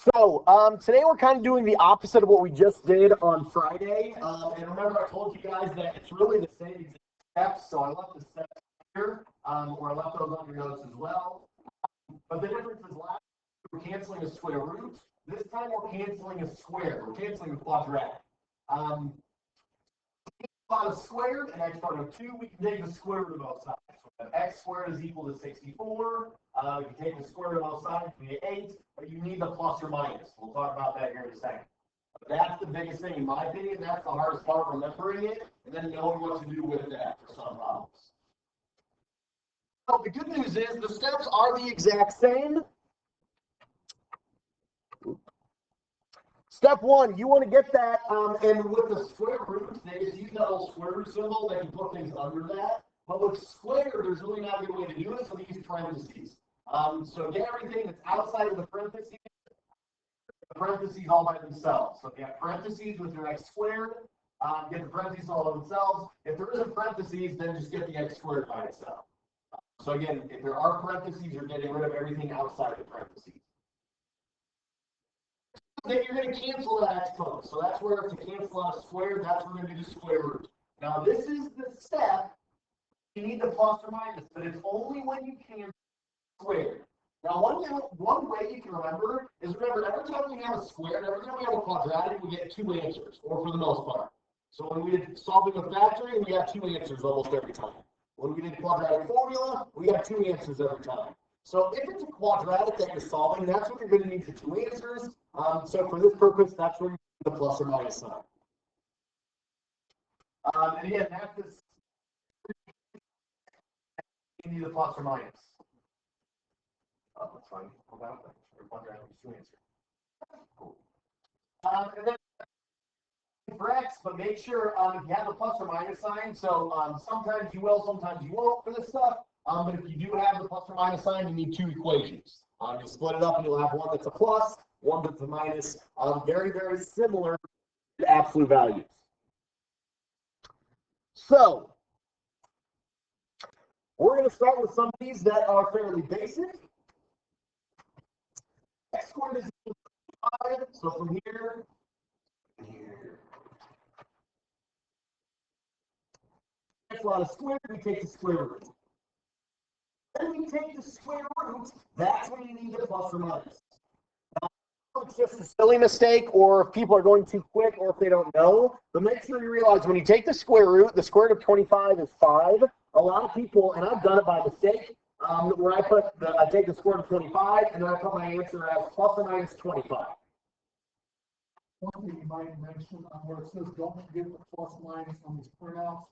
Today we're kind of doing the opposite of what we just did on Friday. And remember, I told you guys that it's really the same exact steps. So I left the steps here, or I left those on your notes as well. But the difference is last we're canceling a square root. This time we're canceling a square. We're canceling a quadratic. Plot a squared and x part of 2, we can take the square root of both sides. So x squared is equal to 64. You can take the square root of both sides, we get 8, but you need the plus or minus. We'll talk about that here in a second. But that's the biggest thing, in my opinion. That's the hardest part, remembering it, and then knowing what to do with that for some problems. So the good news is the steps are the exact same. Step 1, you want to get that, and with the square root, they just use that little square root symbol. They can put things under that. But with square, there's really not a good way to do it, so they use parentheses. So get everything that's outside of the parentheses all by themselves. So if you have parentheses with your x squared, get the parentheses all by themselves. If there isn't parentheses, then just get the x squared by itself. So again, if there are parentheses, you're getting rid of everything outside the parentheses. Then you're going to cancel that exponent. So that's where to cancel out a square, that's where we're going to do the square root. Now this is the step. You need the plus or minus, but it's only when you cancel squared. Now one way you can remember is every time we have a square, every time we have a quadratic, we get 2 answers, or for the most part. So when we did solving a factoring, we got 2 answers almost every time. When we did quadratic formula, we got 2 answers every time. So if it's a quadratic that you're solving, that's when you're going to need the 2 answers. So for this purpose, that's where you need the plus or minus sign. And again, that's this. You need the plus or minus. Oh, that's fine. Quadratic is 2 answers. Cool. And then for x, but make sure you have the plus or minus sign. So sometimes you will, sometimes you won't for this stuff. But if you do have the plus or minus sign, you need 2 equations. You split it up and you'll have one that's a plus, one that's a minus. Very, very similar to absolute values. So we're going to start with some of these that are fairly basic. X squared is equal to 5. So from here, x lot of squared, we take the square root. Then we take the square root, that's when you need the plus or minus. Now, it's just a silly mistake, or if people are going too quick, or if they don't know, but make sure you realize when you take the square root of 25 is 5. A lot of people, and I've done it by mistake, where I take the square root of 25, and then I put my answer as plus or minus 25. One thing you might mention where it says don't forget the plus minus on these printouts,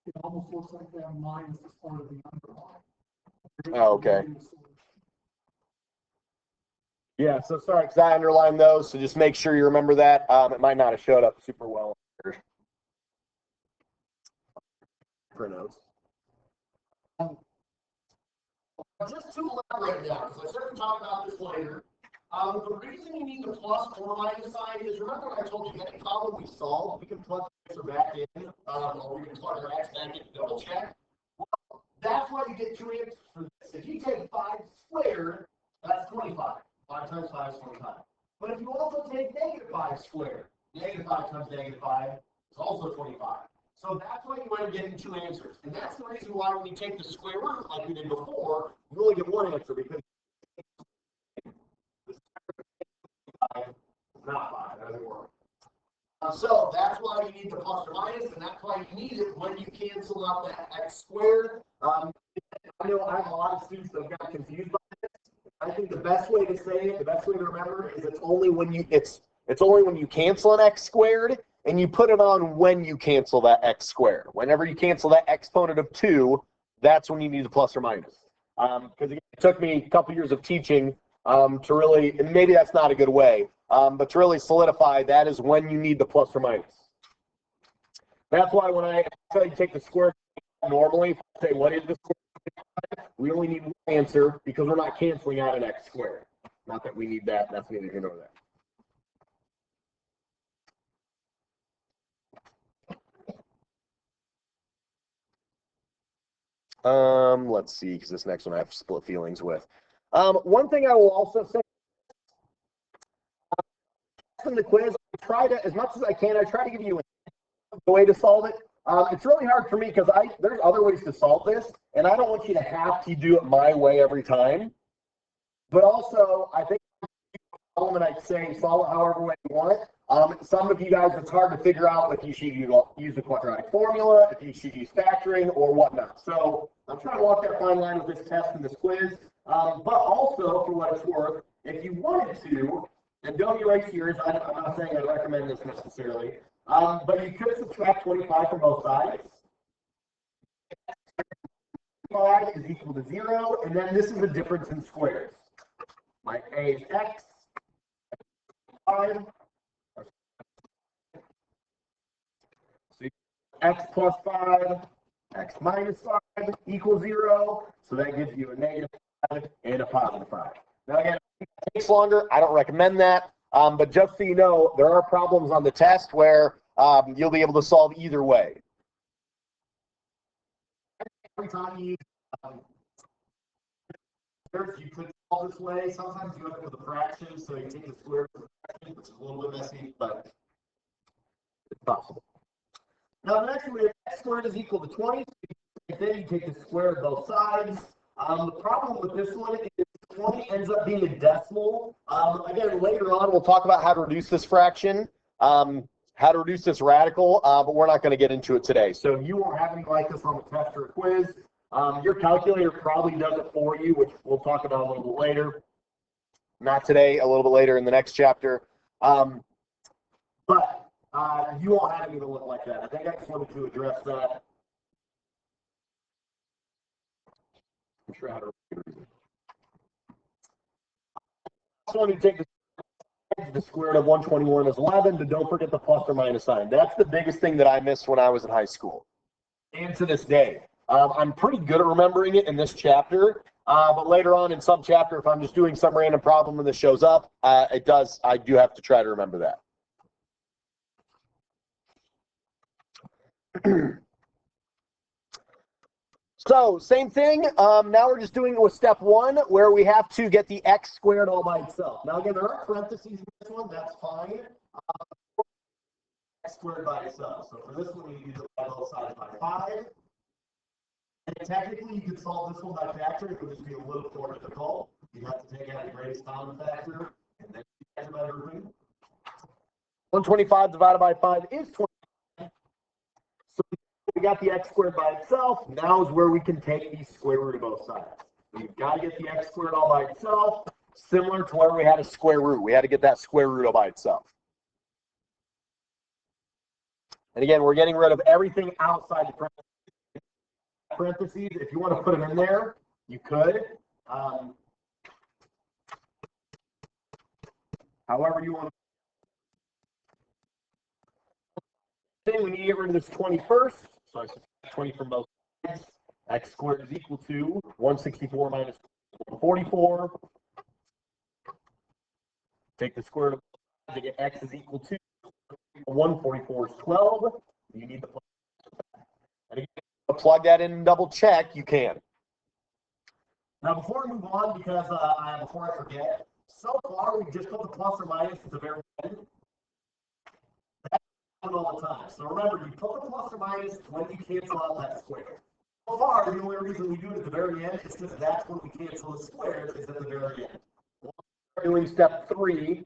it almost looks like they have minus as part of the underline. Oh, okay. Yeah, so sorry, because I underlined those, so just make sure you remember that. It might not have showed up super well. Printouts. Just to elaborate now, because I started talking about this later. The reason you need the plus or minus sign is, remember when I told you any problem we solve, we can plug the answer back in, or we can plug our x back in to double check. Well, that's why you get 2 answers for this. If you take 5 squared, that's 25. 5 times 5 is 25. But if you also take negative 5 squared, negative 5 times negative 5 is also 25. So that's why you end up getting 2 answers. And that's the reason why when you take the square root, like we did before, you only get 1 answer, because not 5, that doesn't work. So that's why you need the plus or minus, and that's why you need it when you cancel out that x squared. I know I have a lot of students that got confused by this. I think the best way to say it, the best way to remember it, is it's only when you cancel an x squared, and you put it on when you cancel that x squared. Whenever you cancel that exponent of 2, that's when you need the plus or minus. Because it took me a couple years of teaching to really, and maybe that's not a good way, but to really solidify, that is when you need the plus or minus. That's why when I tell you to take the square normally, say what is the square, we only need 1 answer because we're not canceling out an x squared. Not that we need that, that's neither here nor there. Let's see, because this next one I have split feelings with. One thing I will also say, in the quiz, I try to, as much as I can, I try to give you a way to solve it. It's really hard for me because there's other ways to solve this, and I don't want you to have to do it my way every time. But also, I think and I'd say solve it however way you want it. Some of you guys, it's hard to figure out if you should use the quadratic formula, if you should use factoring, or whatnot. So I'm trying to walk that fine line with this test and this quiz. But also, for what it's worth, if you wanted to, and don't erase yours, I'm not saying I recommend this necessarily, but you could subtract 25 from both sides. 5 is equal to 0, and then this is the difference in squares. My a is x. 5. So x plus 5, x minus 5 equals 0. So that gives you a negative 5 and a positive 5. Now again, it takes longer. I don't recommend that. But just so you know, there are problems on the test where you'll be able to solve either way. Every time you you could solve this way. Sometimes you end up with a fraction, so you take the square root of the fraction, which is a little bit messy, but it's possible. Now, the next one, we have x squared is equal to 20. Then you take the square of both sides. The problem with this one is 20 ends up being a decimal. Again, later on, we'll talk about how to reduce this fraction, how to reduce this radical, but we're not going to get into it today. So you won't have anything like this on the test or quiz. Your calculator probably does it for you, which we'll talk about a little bit later. Not today, a little bit later in the next chapter. But you won't have anything look like that. I think I just wanted to address that. I'm sure how to read it. So when you take the square root of 121 is 11, but don't forget the plus or minus sign. That's the biggest thing that I missed when I was in high school. And to this day. I'm pretty good at remembering it in this chapter, but later on in some chapter, if I'm just doing some random problem and this shows up, I do have to try to remember that. So same thing. Now we're just doing it with step 1, where we have to get the x squared all by itself. Now again, there are parentheses in this one. That's fine. X squared by itself. So for this one, we use it by both sides by 5. And technically, you could solve this one by factor. It would just be a little more difficult. You have to take out the greatest common factor, and then you by grouping. 125 divided by 5 is 25. So we got the x squared by itself. Now is where we can take the square root of both sides. We've got to get the x squared all by itself, similar to where we had a square root. We had to get that square root all by itself. And again, we're getting rid of everything outside the parentheses. If you want to put them in there, you could. However you want to. We need to get rid of this 20 first. So I subtract 20 from both sides. X squared is equal to 164 minus 44. Take the square root of both sides to get x is equal to 144 is 12. You need to plug. And again, plug that in and double check, you can. Now, before we move on, because before I forget, so far we've just put the plus or minus at the very end. That's all the time. So remember, you put the plus or minus when you cancel out that square. So far, the only reason we do it at the very end is because that's when we cancel the squares, is at the very end. We're doing step 3.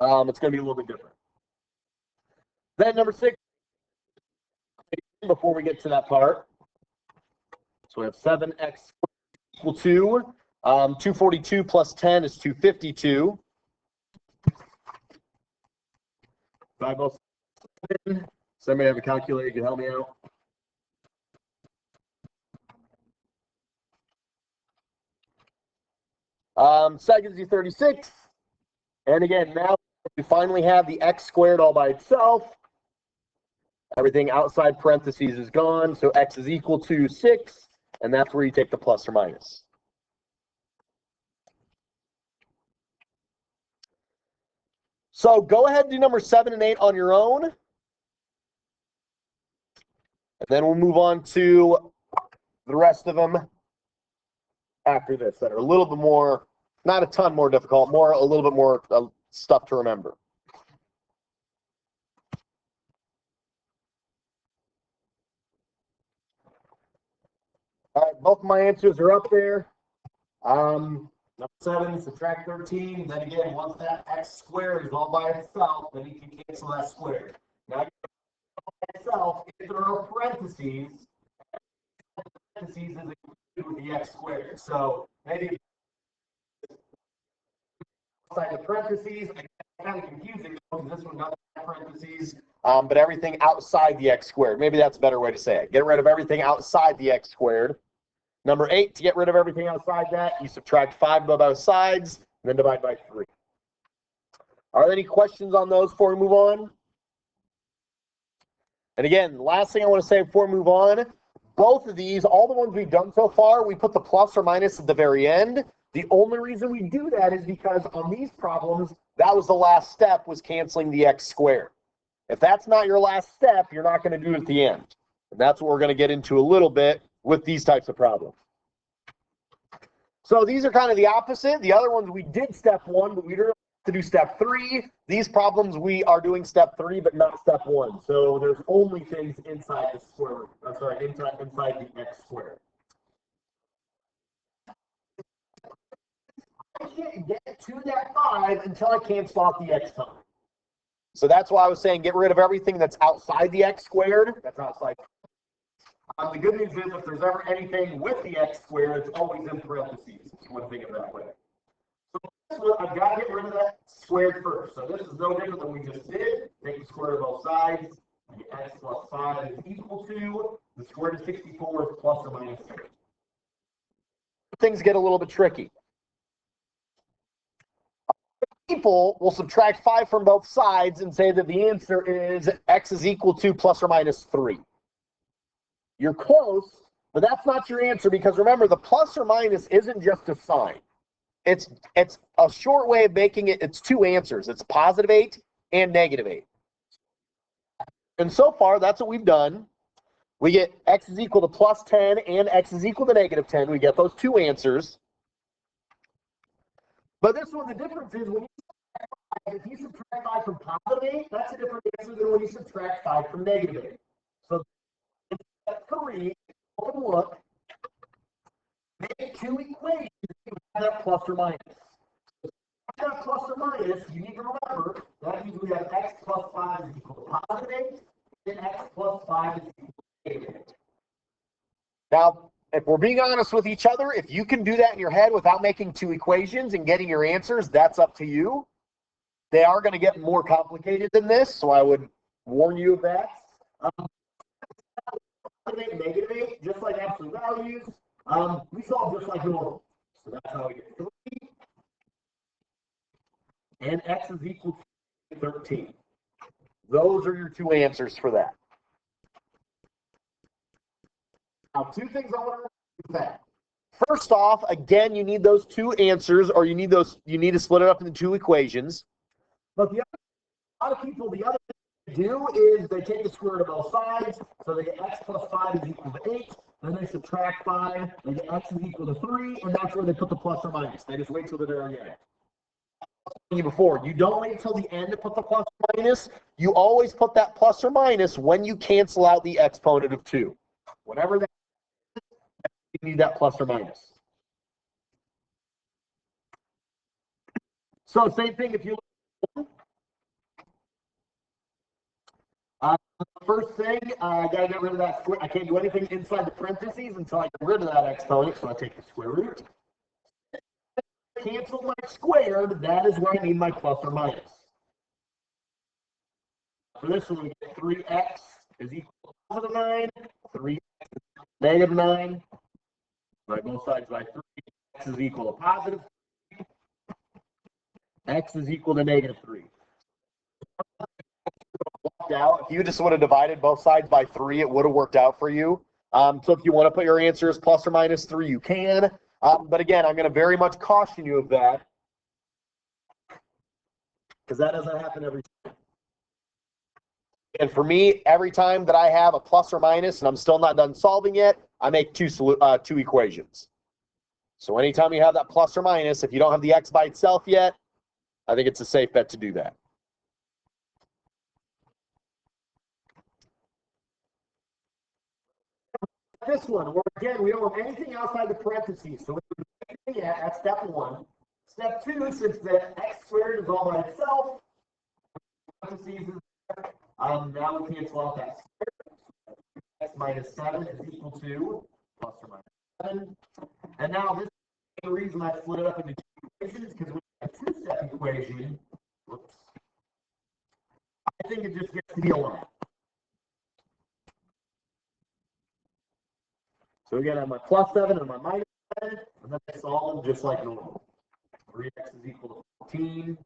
It's going to be a little bit different. Then number 6. Before we get to that part, so we have 7x equal to 242 plus 10 is 252. By both. Somebody have a calculator, you can help me out. Seconds you 36. And again, now we finally have the x squared all by itself. Everything outside parentheses is gone, so x is equal to 6, and that's where you take the plus or minus. So go ahead and do number 7 and 8 on your own. And then we'll move on to the rest of them after this that are a little bit more Not a ton more difficult, a little bit more stuff to remember. All right, both of my answers are up there. Number 7, subtract 13. Then again, once that x squared is all by itself, then you can cancel that square. Now, by itself, if there are parentheses is included with the x squared. So maybe outside the parentheses, kind of confusing because this one doesn't have parentheses, but everything outside the x squared. Maybe that's a better way to say it. Get rid of everything outside the x squared. Number 8, to get rid of everything outside that, you subtract 5 by both sides, and then divide by 3. Are there any questions on those before we move on? And again, last thing I want to say before we move on, both of these, all the ones we've done so far, we put the plus or minus at the very end. The only reason we do that is because on these problems, that was the last step, was canceling the x squared. If that's not your last step, you're not going to do it at the end. And that's what we're going to get into a little bit with these types of problems. So these are kind of the opposite. The other ones we did step 1, but we didn't have to do step 3. These problems we are doing step 3, but not step 1. So there's only things inside the square root. I'm sorry, inside the x squared. I can't get to that 5 until I cancel out the exponent. So that's why I was saying get rid of everything that's outside the x squared. That's outside. The good news is if there's ever anything with the x squared, it's always in parentheses, if you want to think of it that way. So I've got to get rid of that squared first. So this is no different than we just did. Take the square root of both sides. X plus 5 is equal to the square root of 64 is plus or minus 3. Things get a little bit tricky. People will subtract 5 from both sides and say that the answer is x is equal to plus or minus 3. You're close, but that's not your answer because remember, the plus or minus isn't just a sign. It's a short way of making it. It's 2 answers. It's positive 8 and negative 8. And so far, that's what we've done. We get x is equal to plus 10 and x is equal to negative 10. We get those 2 answers. But this one, the difference is when if you subtract 5 from positive 8, that's a different answer than when you subtract 5 from negative 8. So in step 3, open look, make 2 equations with that plus or minus. If you have plus or minus, you need to remember that means we have x plus 5 is equal to positive 8, and x plus 5 is equal to negative 8. Now, if we're being honest with each other, if you can do that in your head without making 2 equations and getting your answers, that's up to you. They are going to get more complicated than this, so I would warn you of that. Negative 8, just like absolute values, we solve just like normal. So that's how we get 3. And x is equal to 13. Those are your 2 answers for that. Now, 2 things I want to do that. First off, again, you need those 2 answers, or you need to split it up into 2 equations. But a lot of people, the other thing they do is they take the square root of both sides, so they get x plus 5 is equal to 8, then they subtract 5, they get x is equal to 3, and that's where they put the plus or minus. They just wait till the very end. Before, you don't wait till the end to put the plus or minus. You always put that plus or minus when you cancel out the exponent of 2. Whatever that is, you need that plus or minus. So same thing if you first thing, I got to get rid of that square. I can't do anything inside the parentheses until I get rid of that exponent, so I take the square root. Cancel my squared, that is where I need my plus or minus. For this one, we get 3x is equal to positive 9, 3x is negative 9. By both sides by 3, x is equal to positive 3. X is equal to negative 3. Out. If you just would have divided both sides by 3, it would have worked out for you. So if you want to put your answer as plus or minus 3, you can. But again, I'm going to very much caution you of that because that doesn't happen every time. And for me, every time that I have a plus or minus and I'm still not done solving it, I make two equations. So anytime you have that plus or minus, if you don't have the x by itself yet, I think it's a safe bet to do that. This one, where again, we don't have anything outside the parentheses. So yeah, that's step one. Step two, since the x squared is all by itself, parentheses, now we cancel out that square. X minus 7 is equal to plus or minus 7. And now this is the reason I split it up into two equations, because we have a two-step equation. Whoops. I think it just gets to be a lot. So again, I have my plus 7 and my minus 7, and then I solve them just like normal. 3x is equal to 14.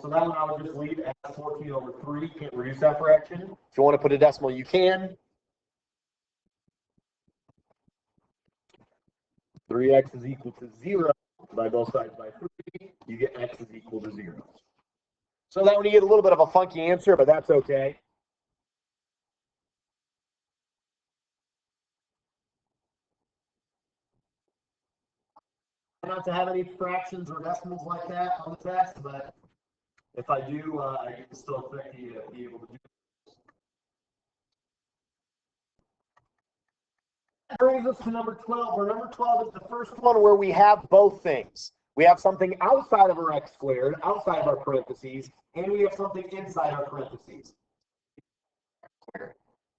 So that one I would just leave as 14 over 3. Can't reduce that fraction. If you want to put a decimal, you can. 3x is equal to 0 by both sides by 3. You get x is equal to 0. So that one you get a little bit of a funky answer, but that's okay. Not to have any fractions or decimals like that on the test, but if I do, I can still expect you to be able to do it. That brings us to number 12, where number 12 is the first one where we have both things. We have something outside of our x squared, outside of our parentheses, and we have something inside our parentheses.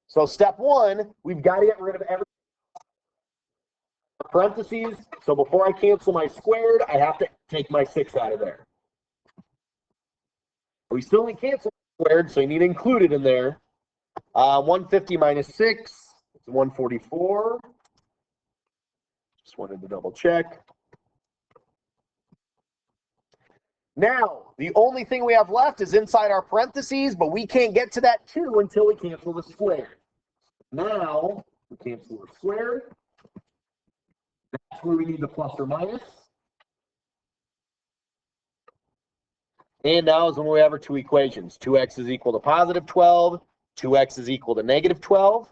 So step one, we've got to get rid of every parentheses. So before I cancel my squared, I have to take my 6 out of there. We still need cancel squared, so you need to include it in there. 150 minus 6 is 144. Just wanted to double check. Now, the only thing we have left is inside our parentheses, but we can't get to that 2 until we cancel the squared. Now, we cancel the squared. That's where we need the plus or minus. And now is when we have our two equations. 2x is equal to positive 12. 2x is equal to negative 12.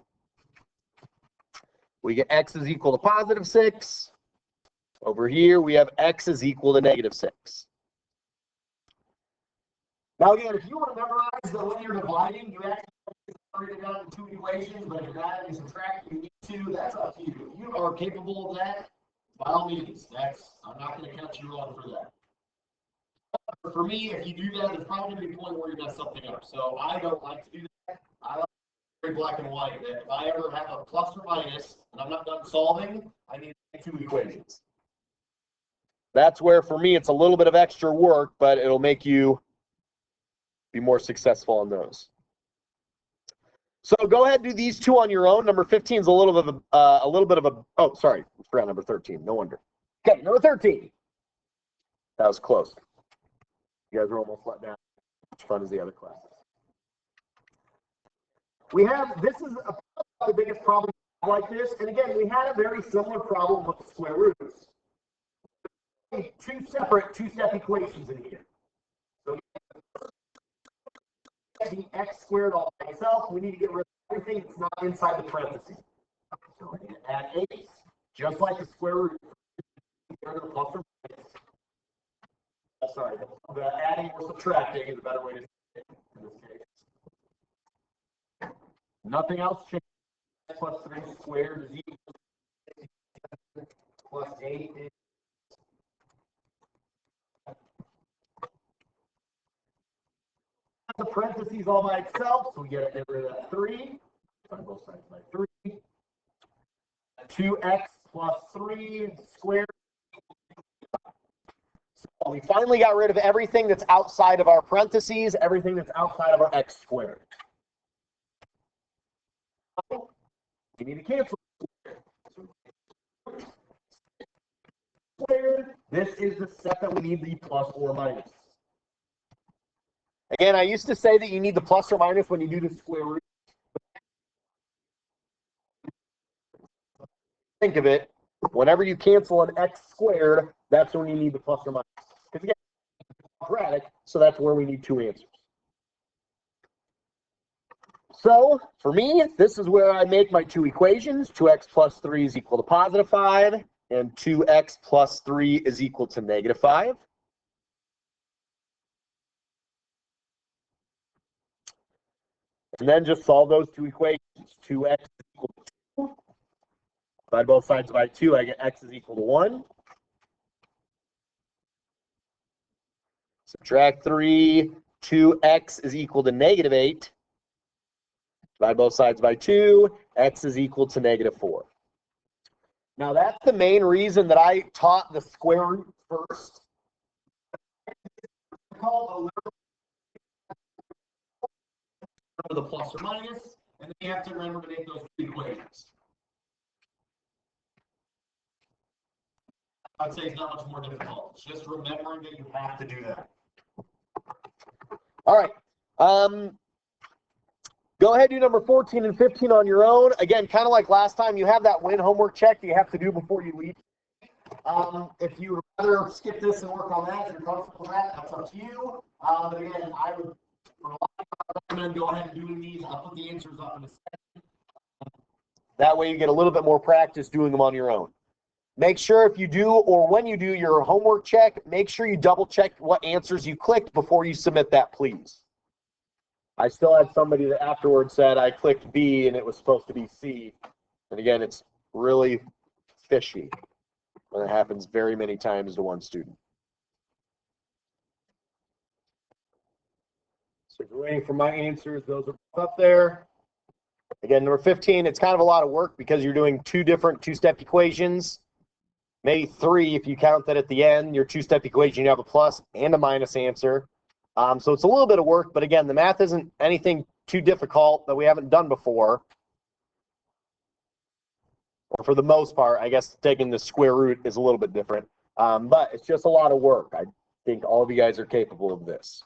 We get x is equal to positive 6. Over here, we have x is equal to negative 6. Now again, if you want to memorize that when you're dividing, you actually separate it down into two equations, but if you're adding and subtracting, you need to, that's up to you. If you are capable of that, by all means, I'm not going to cut you off for that. But for me, if you do that, there's probably going to be a point where you mess something up. So I don't like to do that. I like very black and white. That if I ever have a plus or minus and I'm not done solving, I need two equations. That's where, for me, it's a little bit of extra work, but it'll make you be more successful on those. So go ahead and do these two on your own. Number 15 is a little bit of a, oh, sorry, I forgot number 13. No wonder. Okay, number 13. That was close. You guys are almost let down. As fun as the other classes. We have, this is the biggest problem like this. And again, we had a very similar problem with square roots. Two-step equations in here. So the x squared all by itself, we need to get rid of everything that's not inside the parentheses. So I need to add 8, just like the square root. Plus or minus. Sorry, the adding or subtracting is a better way to say it in this case. Nothing else changes. Plus 3 squared is equal to plus 8 is the parentheses all by itself, so we get rid of that 3 on both sides by 3. 2x plus 3 squared. So we finally got rid of everything that's outside of our parentheses, everything that's outside of our x squared. We need to cancel squared. This is the step that we need the plus or minus. Again, I used to say that you need the plus or minus when you do the square root. Think of it, whenever you cancel an x squared, that's when you need the plus or minus. Because again, it's quadratic, so that's where we need two answers. So for me, this is where I make my two equations. 2x plus 3 is equal to positive 5, and 2x plus 3 is equal to negative 5. And then just solve those two equations. 2x is equal to 2. Divide both sides by 2, I get x is equal to 1. Subtract 3, 2x is equal to negative 8. Divide both sides by 2, x is equal to negative 4. Now that's the main reason that I taught the square root first. It's called the plus or minus, and then you have to remember to make those two equations. I'd say it's not much more difficult. It's just remembering that you have to do that. All right. Go ahead, do number 14 and 15 on your own. Again, kind of like last time, you have that win homework check that you have to do before you leave. If you would rather skip this and work on that, if you're comfortable with that, that's up to you. But again, I would recommend go ahead and doing these. I'll put the answers up in a second. That way you get a little bit more practice doing them on your own. Make sure if you do, or when you do your homework check, make sure you double check what answers you clicked before you submit that, please. I still had somebody that afterwards said I clicked B and it was supposed to be C. And again, it's really fishy when it happens very many times to one student. So if you're waiting for my answers, those are up there. Again, number 15, it's kind of a lot of work because you're doing two different two-step equations. Maybe 3 if you count that at the end, your two-step equation, you have a plus and a minus answer. So it's a little bit of work, but again, the math isn't anything too difficult that we haven't done before. Or for the most part, I guess taking the square root is a little bit different. But it's just a lot of work. I think all of you guys are capable of this.